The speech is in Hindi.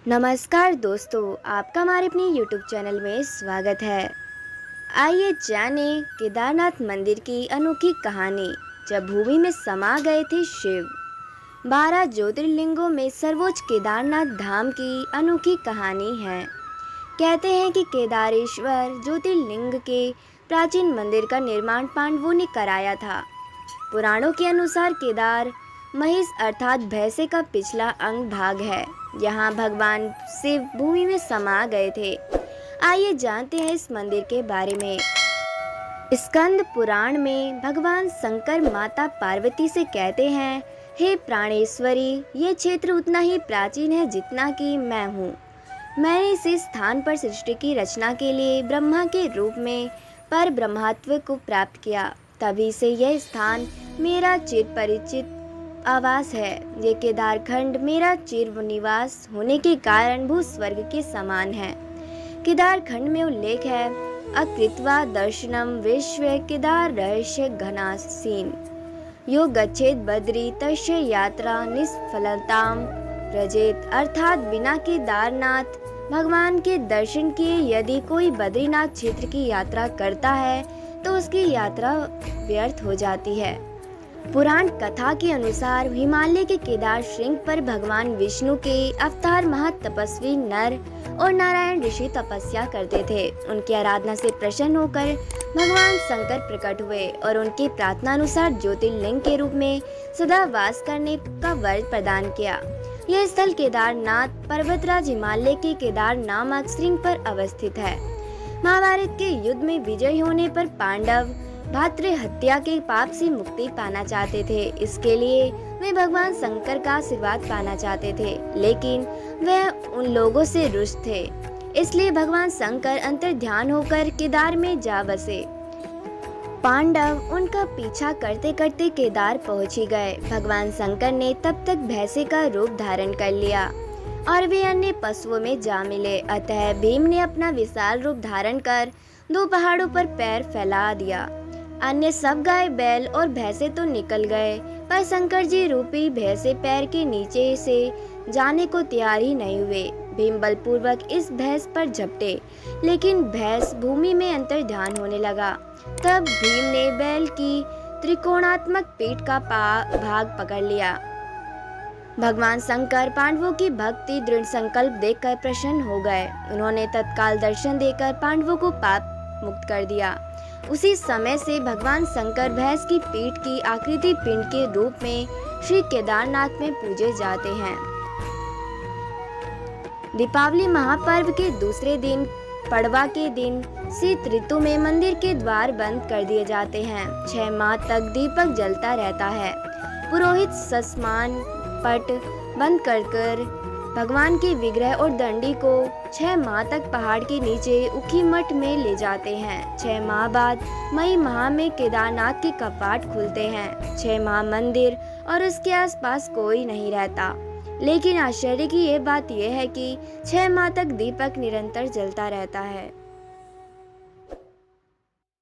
नमस्कार दोस्तों, आपका हमारे अपने YouTube चैनल में स्वागत है। आइए जाने केदारनाथ मंदिर की अनोखी कहानी। जब भूमि में समा गए थे शिव। 12 ज्योतिर्लिंगों में सर्वोच्च केदारनाथ धाम की अनोखी कहानी है। कहते हैं कि केदारेश्वर ज्योतिर्लिंग के प्राचीन मंदिर का निर्माण पांडवों ने कराया था। पुराणों के अनुसार केदार महिष अर्थात भैंसे का पिछला अंग भाग है। यहाँ भगवान शिव भूमि में समा गए थे। आइए जानते हैं इस मंदिर के बारे में। स्कंद पुराण में भगवान शंकर माता पार्वती से कहते हैं, हे प्राणेश्वरी, ये क्षेत्र उतना ही प्राचीन है जितना कि मैं हूँ। मैंने इस स्थान पर सृष्टि की रचना के लिए ब्रह्मा के रूप में पर ब्रह्मत्व को प्राप्त किया। तभी से यह स्थान मेरा चिर परिचित आवास है। ये केदारखंड मेरा चिर निवास होने के कारण भूस्वर्ग के समान है। केदारखंड में उल्लेख है, अकृत्वा दर्शनम विश्व केदार रहस्य घनासीन यो गच्छेत बद्री तस्य यात्रा निष्फलताम व्रजेत। अर्थात बिना केदारनाथ भगवान के दर्शन किए यदि कोई बद्रीनाथ क्षेत्र की यात्रा करता है तो उसकी यात्रा व्यर्थ हो जाती है। पुराण कथा के अनुसार हिमालय के केदार श्रृंग पर भगवान विष्णु के अवतार महातपस्वी नर और नारायण ऋषि तपस्या करते थे। उनकी आराधना से प्रसन्न होकर भगवान शंकर प्रकट हुए और उनकी प्रार्थना अनुसार ज्योतिर्लिंग के रूप में सदा वास करने का वर प्रदान किया। यह स्थल केदारनाथ पर्वतराज हिमालय के केदार नामक श्रृंग पर अवस्थित है। महाभारत के युद्ध में विजयी होने पर पांडव भातृ हत्या के पाप से मुक्ति पाना चाहते थे। इसके लिए वे भगवान शंकर का आशीर्वाद पाना चाहते थे, लेकिन वे उन लोगों से रुष्ट थे। इसलिए भगवान शंकर अंतर्ध्यान होकर केदार में जा बसे। पांडव उनका पीछा करते करते केदार पहुंच ही गए। भगवान शंकर ने तब तक भैंसे का रूप धारण कर लिया और वे अन्य पशुओं में जा मिले। अतः भीम ने अपना विशाल रूप धारण कर 2 पहाड़ों पर पैर फैला दिया। अन्य सब गाय बैल और भैंसे तो निकल गए, पर शंकर जी रूपी भैंसे पैर के नीचे से जाने को तैयार ही नहीं हुए। भीम बलपूर्वक इस भैंस पर झपटे, लेकिन भैंस भूमि में अंतर्ध्यान होने लगा। तब भीम ने बैल की त्रिकोणात्मक पीठ का भाग पकड़ लिया। भगवान शंकर पांडवों की भक्ति दृढ़ संकल्प देखकर प्रसन्न हो गए। उन्होंने तत्काल दर्शन देकर पांडवों को पाप मुक्त कर दिया। उसी समय से भगवान शंकर भैंस की पीठ की आकृति पिंड के रूप में श्री केदारनाथ में पूजे जाते हैं। दीपावली महापर्व के दूसरे दिन पड़वा के दिन शीत ऋतु में मंदिर के द्वार बंद कर दिए जाते हैं। 6 माह तक दीपक जलता रहता है। पुरोहित सस्मान पट बंद कर भगवान के विग्रह और दंडी को 6 माह तक पहाड़ के नीचे उखी मठ में ले जाते हैं। 6 माह बाद मई माह में केदारनाथ के कपाट खुलते हैं। 6 माह मंदिर और उसके आसपास कोई नहीं रहता। लेकिन आश्चर्य की यह बात यह है कि 6 माह तक दीपक निरंतर जलता रहता है।